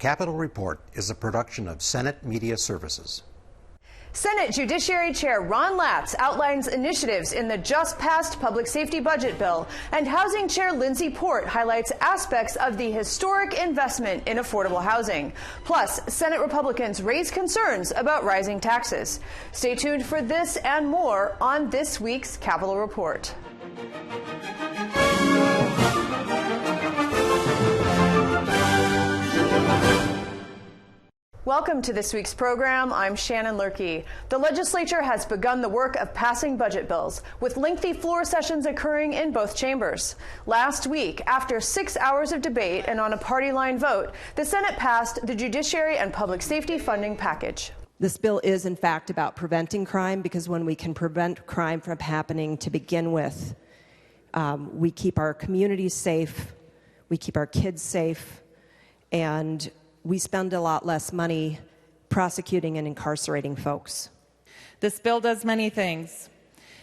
Capitol Report is a production of Senate Media Services. Senate Judiciary Chair Ron Latz outlines initiatives in the just-passed public safety budget bill, and Housing Chair Lindsey Port highlights aspects of the historic investment in affordable housing. Plus, Senate Republicans raise concerns about rising taxes. Stay tuned for this and more on this week's Capitol Report. Welcome to this week's program. I'm Shannon Loehrke. The legislature has begun the work of passing budget bills, with lengthy floor sessions occurring in both chambers. Last week, after 6 hours of debate and on a party line vote, the Senate passed the Judiciary and Public Safety funding package. This bill is, in fact, about preventing crime, because when we can prevent crime from happening to begin with, we keep our communities safe, we keep our kids safe, and we spend a lot less money prosecuting and incarcerating folks. This bill does many things.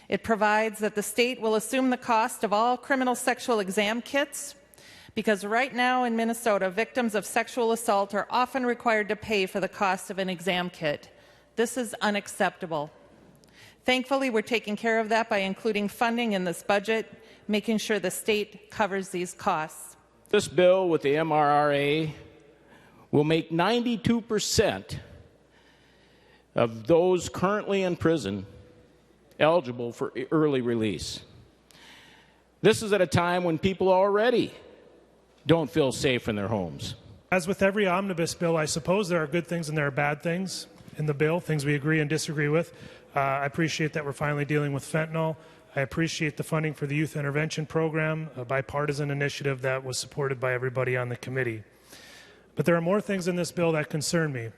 It provides that the state will assume the cost of all criminal sexual exam kits, because right now in Minnesota, victims of sexual assault are often required to pay for the cost of an exam kit. This is unacceptable. Thankfully, we're taking care of that by including funding in this budget, making sure the state covers these costs. This bill with the MRRA will make 92% of those currently in prison eligible for early release. This is at a time when people already don't feel safe in their homes. As with every omnibus bill, I suppose there are good things and there are bad things in the bill, things we agree and disagree with. I appreciate that we're finally dealing with fentanyl. I appreciate the funding for the youth intervention program, a bipartisan initiative that was supported by everybody on the committee. But there are more things in this bill that concern me.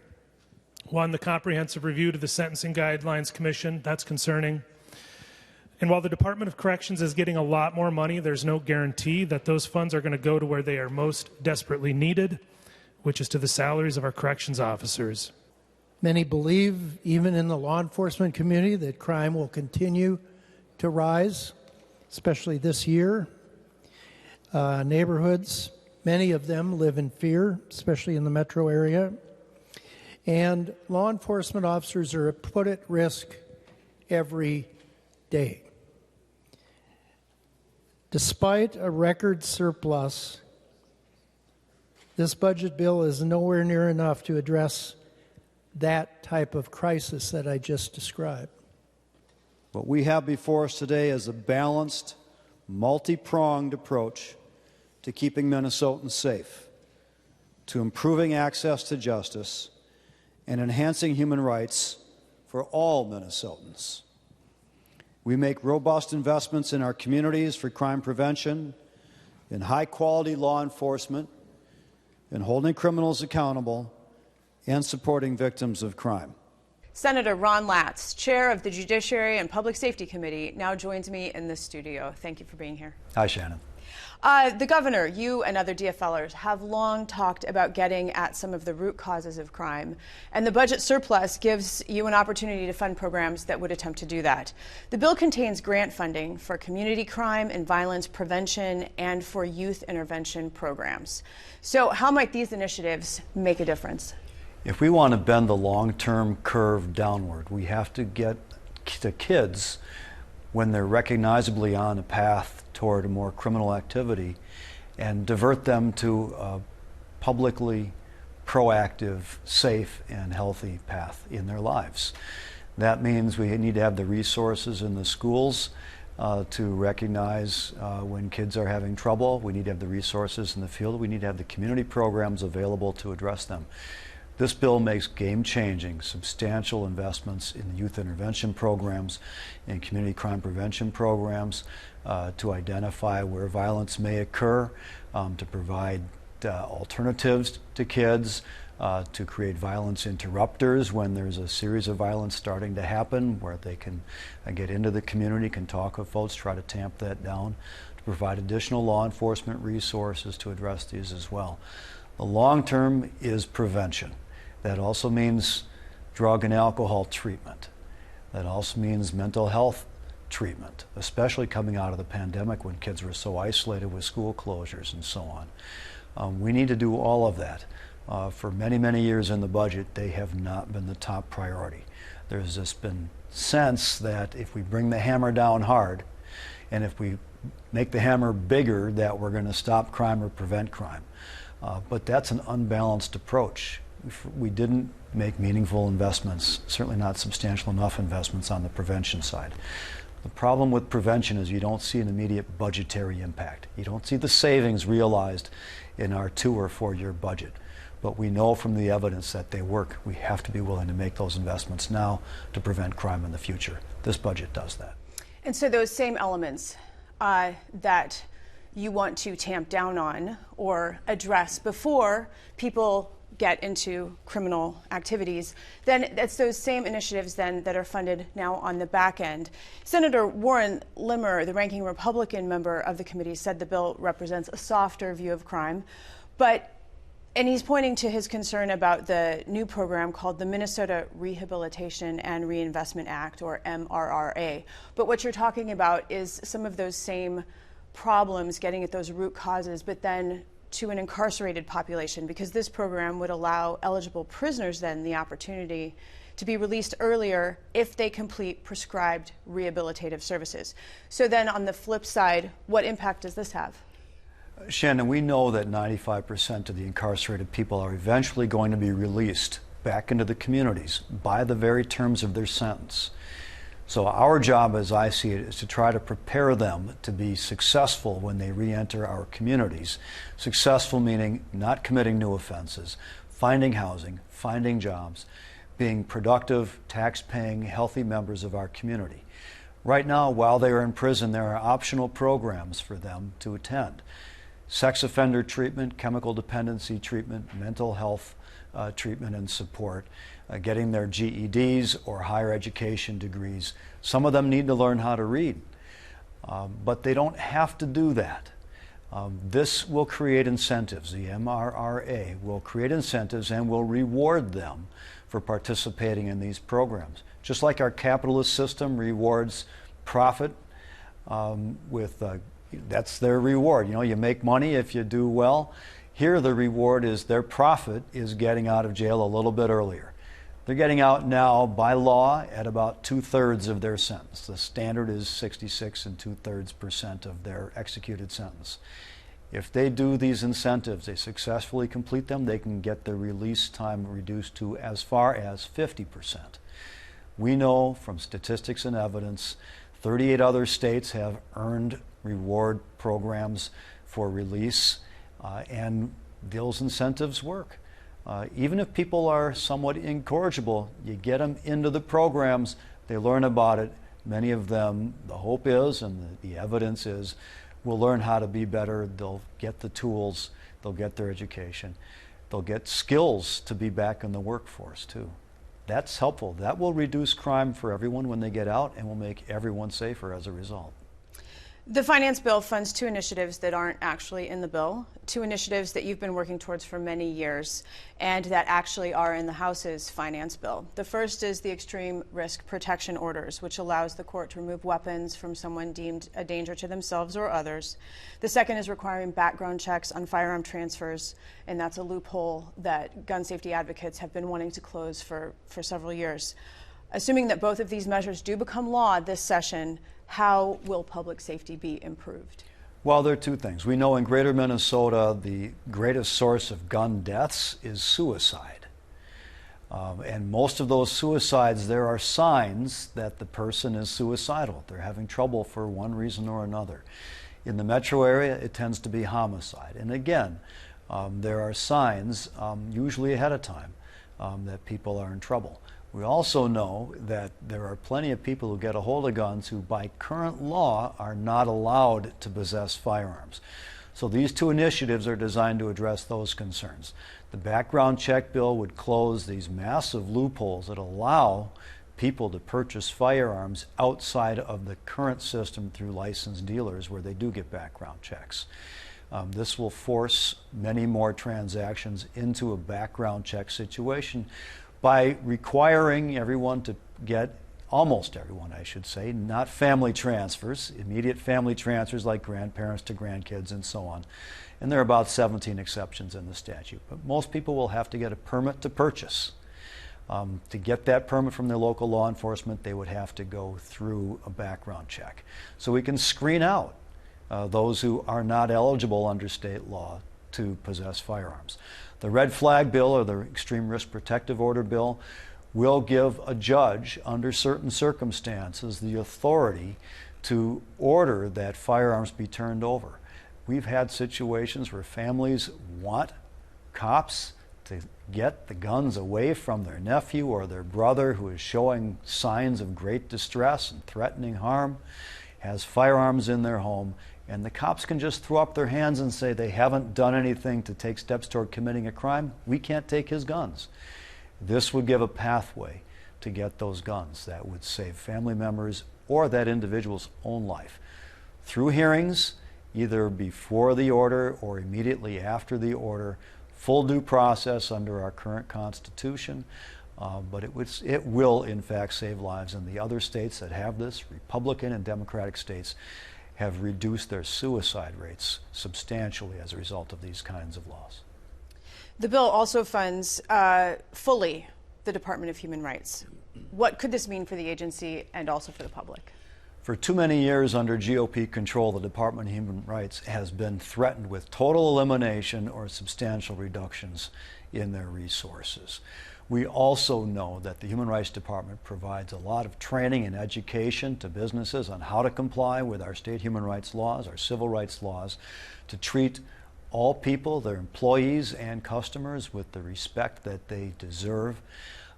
One, the comprehensive review to the Sentencing Guidelines Commission, that's concerning. And while the Department of Corrections is getting a lot more money, there's no guarantee that those funds are going to go to where they are most desperately needed, which is to the salaries of our corrections officers. Many believe, even in the law enforcement community, that crime will continue to rise, especially this year. Neighborhoods, many of them live in fear, especially in the metro area. And law enforcement officers are put at risk every day. Despite a record surplus, this budget bill is nowhere near enough to address that type of crisis that I just described. What we have before us today is a balanced, multi-pronged approach to keeping Minnesotans safe, to improving access to justice, and enhancing human rights for all Minnesotans. We make robust investments in our communities for crime prevention, in high-quality law enforcement, in holding criminals accountable, and supporting victims of crime. Senator Ron Latz, chair of the Judiciary and Public Safety Committee, now joins me in the studio. Thank you for being here. Hi, Shannon. The governor, you and other DFLers have long talked about getting at some of the root causes of crime, and the budget surplus gives you an opportunity to fund programs that would attempt to do that. The bill contains grant funding for community crime and violence prevention and for youth intervention programs. So how might these initiatives make a difference? If we want to bend the long-term curve downward, we have to get to kids when they're recognizably on a path toward a more criminal activity and divert them to a publicly proactive, safe, and healthy path in their lives. That means we need to have the resources in the schools to recognize when kids are having trouble. We need to have the resources in the field. We need to have the community programs available to address them. This bill makes game-changing, substantial investments in the youth intervention programs and community crime prevention programs to identify where violence may occur, to provide alternatives to kids, to create violence interrupters when there's a series of violence starting to happen, where they can get into the community, can talk with folks, try to tamp that down, to provide additional law enforcement resources to address these as well. The long term is prevention. That also means drug and alcohol treatment. That also means mental health treatment, especially coming out of the pandemic when kids were so isolated with school closures and so on. We need to do all of that. For many, many years in the budget, they have not been the top priority. There's just been sense that if we bring the hammer down hard, and if we make the hammer bigger, that we're going to stop crime or prevent crime. But that's an unbalanced approach. We didn't make meaningful investments, certainly not substantial enough investments on the prevention side. The problem with prevention is you don't see an immediate budgetary impact. You don't see the savings realized in our 2 or 4 year budget. But we know from the evidence that they work. We have to be willing to make those investments now to prevent crime in the future. This budget does that. And so those same elements that you want to tamp down on or address before people get into criminal activities, then it's those same initiatives then that are funded now on the back end. Senator Warren Limmer, the ranking Republican member of the committee, said the bill represents a softer view of crime, and he's pointing to his concern about the new program called the Minnesota Rehabilitation and Reinvestment Act, or MRRA. But what you're talking about is some of those same problems, getting at those root causes, but then to an incarcerated population, because this program would allow eligible prisoners then the opportunity to be released earlier if they complete prescribed rehabilitative services. So then on the flip side, what impact does this have? Shannon, we know that 95% of the incarcerated people are eventually going to be released back into the communities by the very terms of their sentence. So our job, as I see it, is to try to prepare them to be successful when they re-enter our communities. Successful meaning not committing new offenses, finding housing, finding jobs, being productive, tax-paying, healthy members of our community. Right now, while they are in prison, there are optional programs for them to attend. Sex offender treatment, chemical dependency treatment, mental health treatment and support, getting their GEDs or higher education degrees. Some of them need to learn how to read, but they don't have to do that. This will create incentives. The MRRA will create incentives and will reward them for participating in these programs. Just like our capitalist system rewards profit that's their reward. You know, you make money if you do well. Here the reward is their profit is getting out of jail a little bit earlier. They're getting out now by law at about 2/3 of their sentence. The standard is 66 2/3% of their executed sentence. If they do these incentives, they successfully complete them, they can get their release time reduced to as far as 50%. We know from statistics and evidence, 38 other states have earned reward programs for release, and those incentives work. Even if people are somewhat incorrigible, you get them into the programs, they learn about it. Many of them, the hope is, and the evidence is, will learn how to be better. They'll get the tools, they'll get their education, they'll get skills to be back in the workforce too. That's helpful. That will reduce crime for everyone when they get out and will make everyone safer as a result. The finance bill funds 2 initiatives that aren't actually in the bill, 2 initiatives that you've been working towards for many years and that actually are in the House's finance bill. The first is the extreme risk protection orders, which allows the court to remove weapons from someone deemed a danger to themselves or others. The second is requiring background checks on firearm transfers, and that's a loophole that gun safety advocates have been wanting to close for several years. Assuming that both of these measures do become law this session, how will public safety be improved? Well, there are 2 things. We know in greater Minnesota, the greatest source of gun deaths is suicide. And most of those suicides, there are signs that the person is suicidal. They're having trouble for one reason or another. In the metro area, it tends to be homicide. And again, there are signs, usually ahead of time, that people are in trouble. We also know that there are plenty of people who get a hold of guns who by current law are not allowed to possess firearms. So these 2 initiatives are designed to address those concerns. The background check bill would close these massive loopholes that allow people to purchase firearms outside of the current system through licensed dealers where they do get background checks. This will force many more transactions into a background check situation by requiring everyone to get, almost everyone I should say, not family transfers, immediate family transfers like grandparents to grandkids and so on. And there are about 17 exceptions in the statute. But most people will have to get a permit to purchase. To get that permit from their local law enforcement, they would have to go through a background check. So we can screen out those who are not eligible under state law to possess firearms. The red flag bill, or the extreme risk protective order bill, will give a judge, under certain circumstances, the authority to order that firearms be turned over. We've had situations where families want cops to get the guns away from their nephew or their brother who is showing signs of great distress and threatening harm, has firearms in their home, and the cops can just throw up their hands and say they haven't done anything to take steps toward committing a crime. We can't take his guns. This would give a pathway to get those guns that would save family members or that individual's own life. Through hearings, either before the order or immediately after the order, full due process under our current Constitution, but it will in fact save lives. And the other states that have this, Republican and Democratic states, have reduced their suicide rates substantially as a result of these kinds of laws. The bill also funds fully the Department of Human Rights. What could this mean for the agency and also for the public? For too many years under GOP control, the Department of Human Rights has been threatened with total elimination or substantial reductions in their resources. We also know that the Human Rights Department provides a lot of training and education to businesses on how to comply with our state human rights laws, our civil rights laws, to treat all people, their employees and customers, with the respect that they deserve.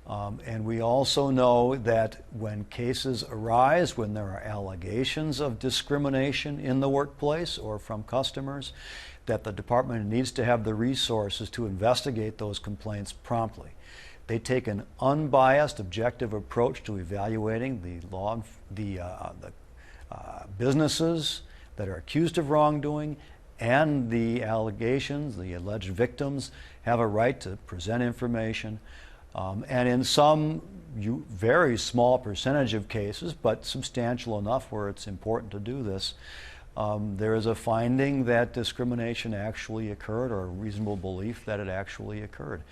And we also know that when cases arise, when there are allegations of discrimination in the workplace or from customers, that the department needs to have the resources to investigate those complaints promptly. They take an unbiased, objective approach to evaluating the businesses that are accused of wrongdoing, and the allegations, the alleged victims, have a right to present information. And in some very small percentage of cases, but substantial enough where it's important to do this, there is a finding that discrimination actually occurred, or a reasonable belief that it actually occurred.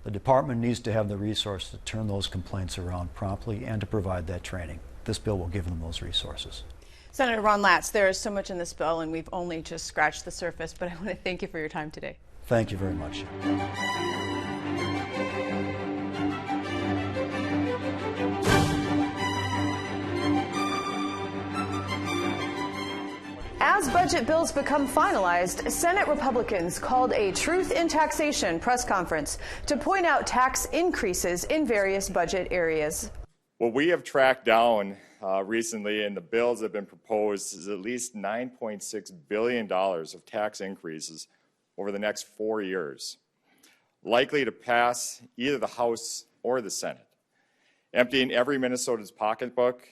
The department needs to have the resource to turn those complaints around promptly and to provide that training. This bill will give them those resources. Senator Ron Latz, there is so much in this bill, and we've only just scratched the surface, but I want to thank you for your time today. Thank you very much. As budget bills become finalized, Senate Republicans called a Truth in Taxation press conference to point out tax increases in various budget areas. What we have tracked down recently in the bills that have been proposed is at least $9.6 billion of tax increases over the next 4 years, likely to pass either the House or the Senate, emptying every Minnesotan's pocketbook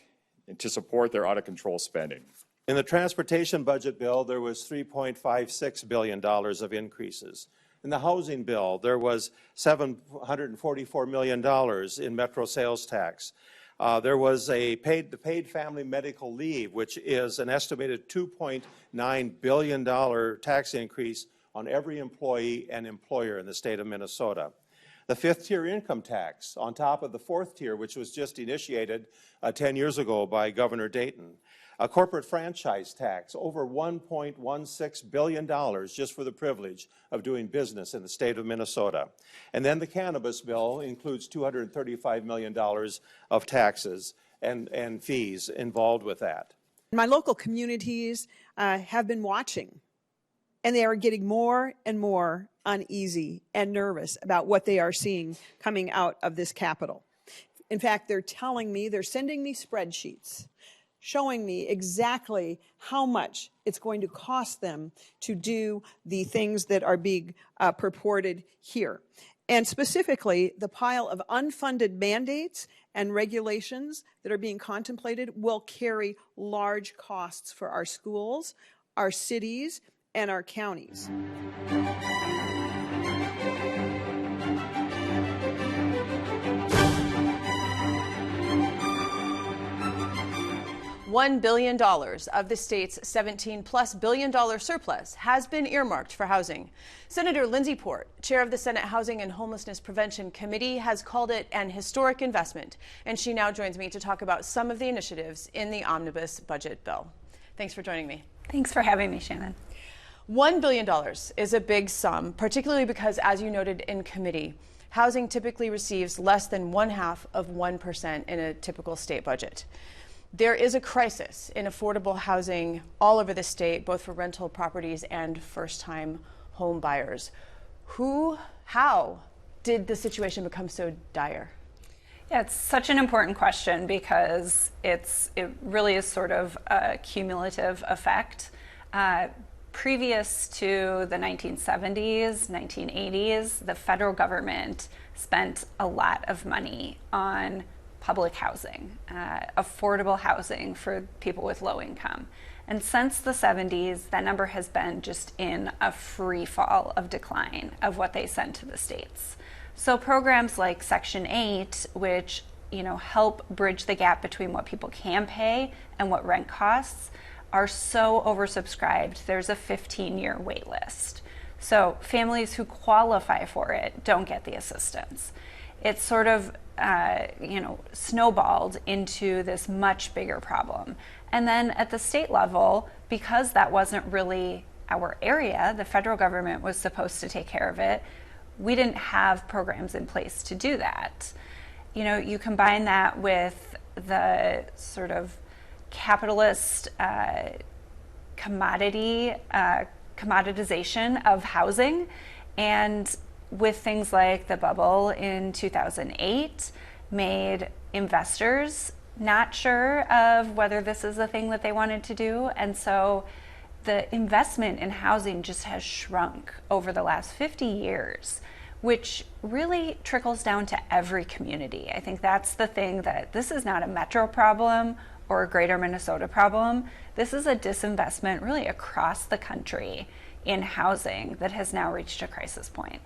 to support their out-of-control spending. In the transportation budget bill, there was $3.56 billion of increases. In the housing bill, there was $744 million in metro sales tax. There was the paid family medical leave, which is an estimated $2.9 billion tax increase on every employee and employer in the state of Minnesota. The fifth-tier income tax on top of the fourth tier, which was just initiated 10 years ago by Governor Dayton. A corporate franchise tax, over $1.16 billion just for the privilege of doing business in the state of Minnesota. And then the cannabis bill includes $235 million of taxes and fees involved with that. My local communities have been watching, and they are getting more and more uneasy and nervous about what they are seeing coming out of this Capitol. In fact, they're telling me, they're sending me spreadsheets showing me exactly how much it's going to cost them to do the things that are being purported here. And specifically, the pile of unfunded mandates and regulations that are being contemplated will carry large costs for our schools, our cities, and our counties. $1 billion of the state's $17+ billion surplus has been earmarked for housing. Senator Lindsey Port, chair of the Senate Housing and Homelessness Prevention Committee, has called it an historic investment, and she now joins me to talk about some of the initiatives in the omnibus budget bill. Thanks for joining me. Thanks for having me, Shannon. $1 billion is a big sum, particularly because, as you noted in committee, housing typically receives less than 0.5% in a typical state budget. There is a crisis in affordable housing all over the state, both for rental properties and first-time home buyers. How did the situation become so dire? Yeah, it's such an important question because it really is sort of a cumulative effect. Previous to the 1970s, 1980s, the federal government spent a lot of money on public housing, affordable housing for people with low income. And since the 70s, that number has been just in a free fall of decline of what they send to the states. So programs like Section 8, which help bridge the gap between what people can pay and what rent costs, are so oversubscribed. There's a 15-year wait list. So families who qualify for it don't get the assistance. It's sort of snowballed into this much bigger problem. And then at the state level, because that wasn't really our area, the federal government was supposed to take care of it, we didn't have programs in place to do that. You combine that with the sort of capitalist commoditization of housing, and with things like the bubble in 2008 made investors not sure of whether this is a thing that they wanted to do. And so the investment in housing just has shrunk over the last 50 years, which really trickles down to every community. I think that's the thing, that this is not a metro problem or a greater Minnesota problem. This is a disinvestment really across the country in housing that has now reached a crisis point.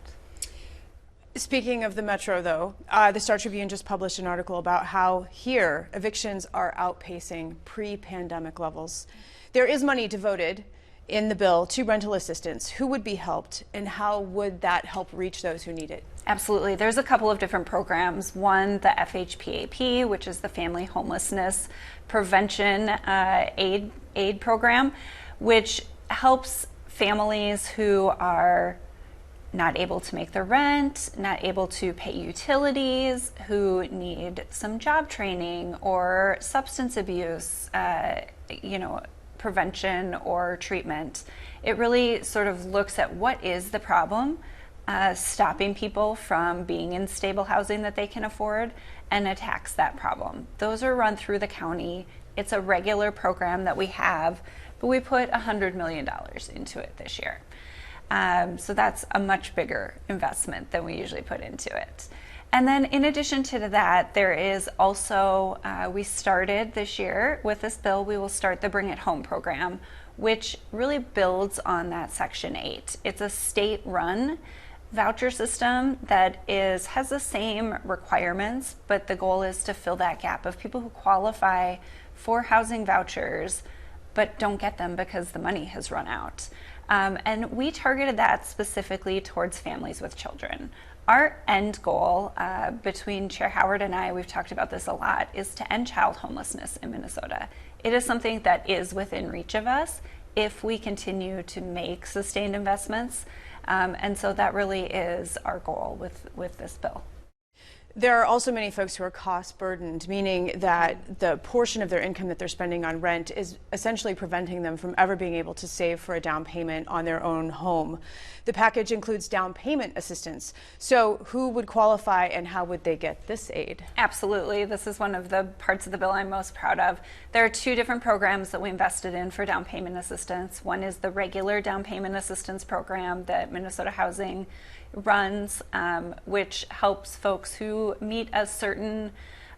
Speaking of the metro, though, the Star Tribune just published an article about how here evictions are outpacing pre-pandemic levels. There is money devoted in the bill to rental assistance. Who would be helped, and how would that help reach those who need it? Absolutely. There's a couple of different programs. One, the FHPAP, which is the Family Homelessness Prevention Aid Program, which helps families who are not able to make their rent, not able to pay utilities, who need some job training or substance abuse, prevention or treatment. It really sort of looks at what is the problem, stopping people from being in stable housing that they can afford, and attacks that problem. Those are run through the county. It's a regular program that we have, but we put $100 million into it this year. So that's a much bigger investment than we usually put into it. And then in addition to that, there is also, we started this year with this bill, we will start the Bring It Home program, which really builds on that Section 8. It's a state-run voucher system that has the same requirements, but the goal is to fill that gap of people who qualify for housing vouchers but don't get them because the money has run out. And we targeted that specifically towards families with children. Our end goal, between Chair Howard and I, we've talked about this a lot, is to end child homelessness in Minnesota. It is something that is within reach of us if we continue to make sustained investments. And so that really is our goal with this bill. There are also many folks who are cost burdened, meaning that the portion of their income that they're spending on rent is essentially preventing them from ever being able to save for a down payment on their own home. The package includes down payment assistance. So who would qualify, and how would they get this aid? Absolutely. This is one of the parts of the bill I'm most proud of. There are two different programs that we invested in for down payment assistance. One is the regular down payment assistance program that Minnesota Housing runs, which helps folks who meet a certain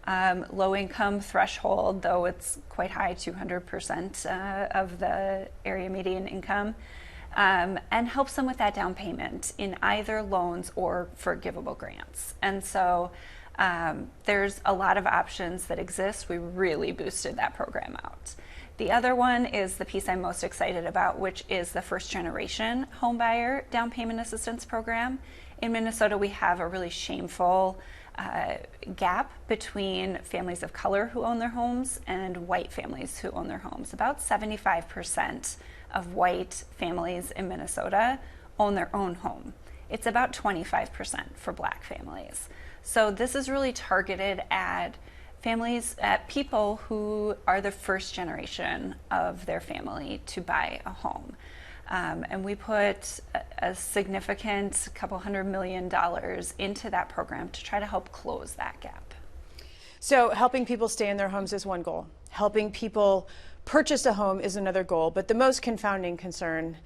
low-income threshold, though it's quite high, 200% of the area median income, and helps them with that down payment in either loans or forgivable grants. And so There's a lot of options that exist. We really boosted that program out. The other one is the piece I'm most excited about, which is the first generation homebuyer down payment assistance program. In Minnesota, we have a really shameful gap between families of color who own their homes and white families who own their homes. About 75% of white families in Minnesota own their own home. It's about 25% for black families. So this is really targeted at families, at people who are the first generation of their family to buy a home. And we put a significant $200 million into that program to try to help close that gap. So helping people stay in their homes is one goal. Helping people purchase a home is another goal. But the most confounding concern,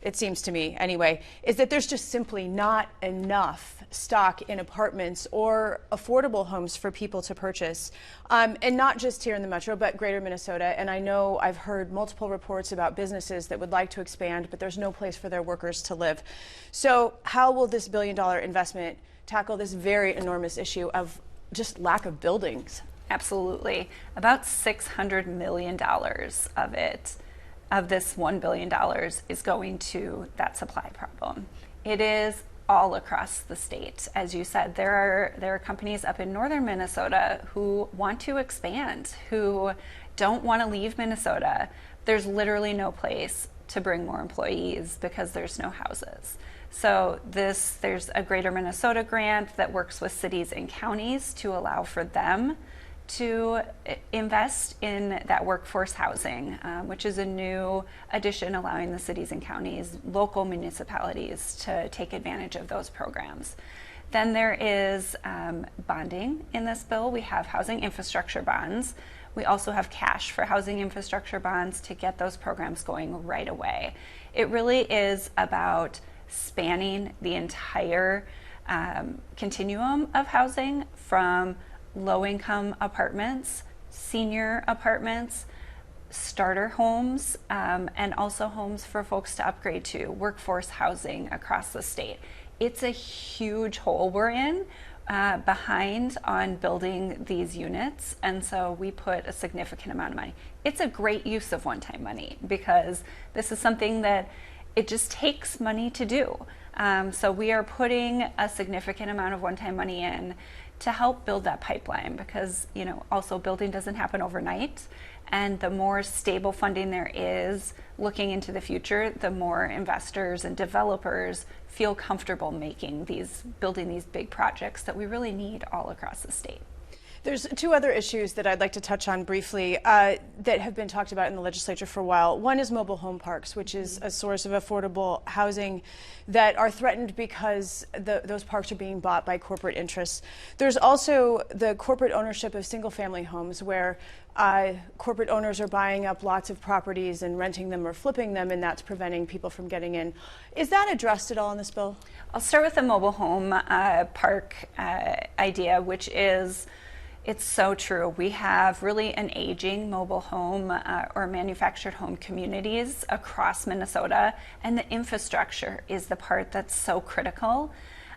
it seems to me anyway, is that there's just simply not enough stock in apartments or affordable homes for people to purchase. And not just here in the metro, but greater Minnesota. And I know I've heard multiple reports about businesses that would like to expand, but there's no place for their workers to live. So how will this $1 billion investment tackle this very enormous issue of just lack of buildings? Absolutely. About $600 million of it, of this $1 billion, is going to that supply problem. It is all across the state. As you said, there are companies up in northern Minnesota who want to expand, who don't want to leave Minnesota. There's literally no place to bring more employees because there's no houses. So there's a Greater Minnesota grant that works with cities and counties to allow for them to invest in that workforce housing, which is a new addition allowing the cities and counties, local municipalities to take advantage of those programs. Then there is bonding in this bill. We have housing infrastructure bonds. We also have cash for housing infrastructure bonds to get those programs going right away. It really is about spanning the entire continuum of housing, from low-income apartments, senior apartments, starter homes, and also homes for folks to upgrade to, workforce housing across the state. It's a huge hole we're in behind on building these units, and so we put a significant amount of money. It's a great use of one-time money because this is something that it just takes money to do. So we are putting a significant amount of one-time money in to help build that pipeline, because also building doesn't happen overnight, and the more stable funding there is looking into the future, the more investors and developers feel comfortable building these big projects that we really need all across the state. There's two other issues that I'd like to touch on briefly that have been talked about in the legislature for a while. One is mobile home parks, which is a source of affordable housing that are threatened because those parks are being bought by corporate interests. There's also the corporate ownership of single-family homes, where corporate owners are buying up lots of properties and renting them or flipping them, and that's preventing people from getting in. Is that addressed at all in this bill? I'll start with the mobile home park idea, which is, it's so true. We have really an aging mobile home or manufactured home communities across Minnesota, and the infrastructure is the part that's so critical.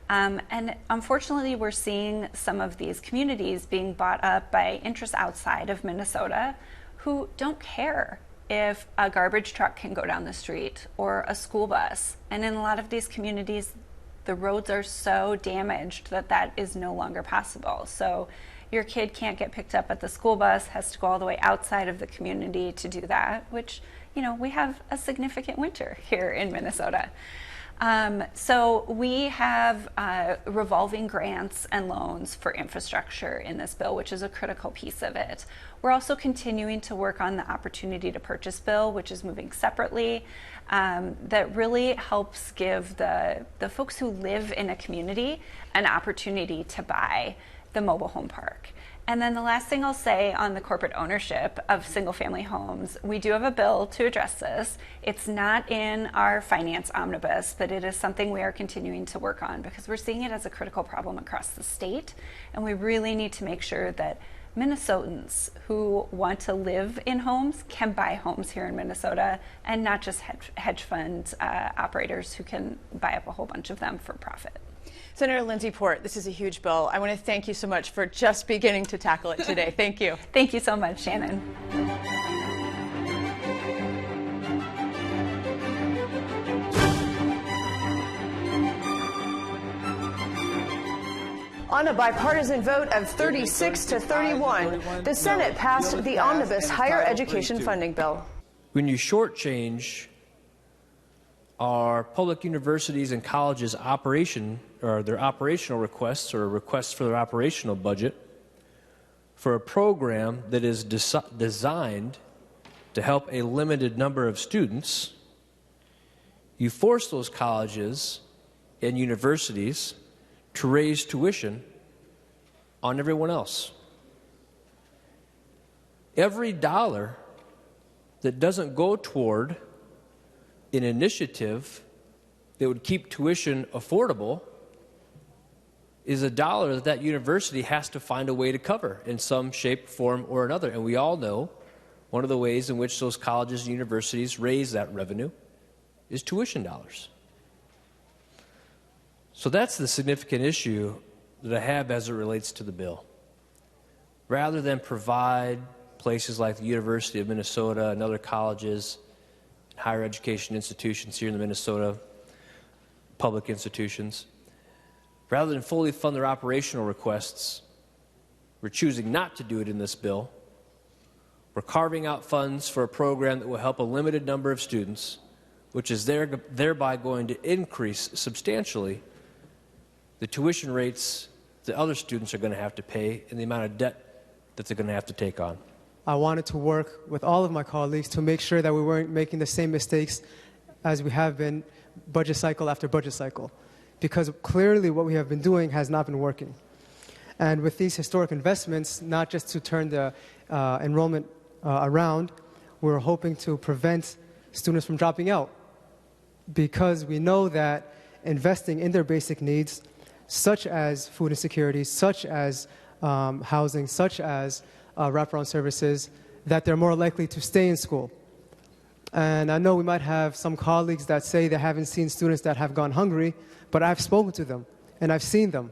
And unfortunately, we're seeing some of these communities being bought up by interests outside of Minnesota who don't care if a garbage truck can go down the street or a school bus. And in a lot of these communities, the roads are so damaged that that is no longer possible. So your kid can't get picked up at the school bus, has to go all the way outside of the community to do that, which, we have a significant winter here in Minnesota. So we have revolving grants and loans for infrastructure in this bill, which is a critical piece of it. We're also continuing to work on the opportunity to purchase bill, which is moving separately, that really helps give the folks who live in a community an opportunity to buy the mobile home park. And then the last thing I'll say on the corporate ownership of single-family homes, we do have a bill to address this. It's not in our finance omnibus, but it is something we are continuing to work on because we're seeing it as a critical problem across the state, and we really need to make sure that Minnesotans who want to live in homes can buy homes here in Minnesota, and not just hedge fund operators who can buy up a whole bunch of them for profit. Senator Lindsey Port, this is a huge bill. I want to thank you so much for just beginning to tackle it today. Thank you. Thank you so much, Shannon. On a bipartisan vote of 36 to 31, the Senate passed the omnibus higher education funding bill. When you shortchange our public universities and colleges' operation, or their operational requests, or requests for their operational budget, for a program that is designed to help a limited number of students, you force those colleges and universities to raise tuition on everyone else. Every dollar that doesn't go toward an initiative that would keep tuition affordable is a dollar that that university has to find a way to cover in some shape, form, or another. And we all know one of the ways in which those colleges and universities raise that revenue is tuition dollars. So that's the significant issue that I have as it relates to the bill. Rather than provide places like the University of Minnesota and other colleges, higher education institutions here in the Minnesota, public institutions, rather than fully fund their operational requests, we're choosing not to do it in this bill. We're carving out funds for a program that will help a limited number of students, which is thereby going to increase substantially the tuition rates that other students are going to have to pay and the amount of debt that they're going to have to take on. I wanted to work with all of my colleagues to make sure that we weren't making the same mistakes as we have been budget cycle after budget cycle, because clearly what we have been doing has not been working. And with these historic investments, not just to turn the enrollment around, we're hoping to prevent students from dropping out, because we know that investing in their basic needs, such as food insecurity, such as housing, such as wraparound services, that they're more likely to stay in school. And I know we might have some colleagues that say they haven't seen students that have gone hungry, but I've spoken to them, and I've seen them,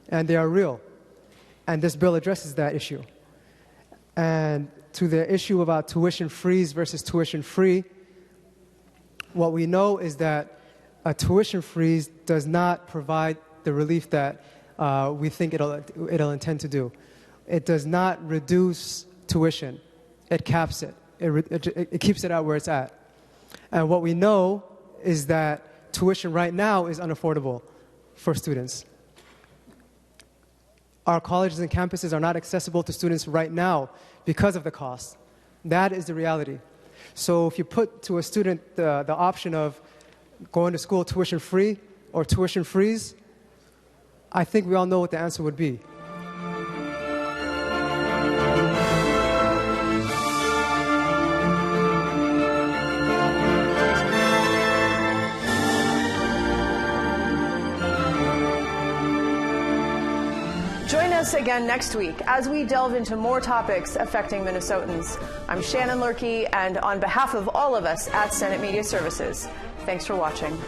and they are real. And this bill addresses that issue. And to the issue about tuition freeze versus tuition free, what we know is that a tuition freeze does not provide the relief that we think it'll intend to do. It does not reduce tuition. It caps it. It keeps it out where it's at. And what we know is that tuition right now is unaffordable for students. Our colleges and campuses are not accessible to students right now because of the cost. That is the reality. So if you put to a student the option of going to school tuition free or tuition freeze, I think we all know what the answer would be. Join us again next week as we delve into more topics affecting Minnesotans. I'm Shannon Loehrke, and on behalf of all of us at Senate Media Services, thanks for watching.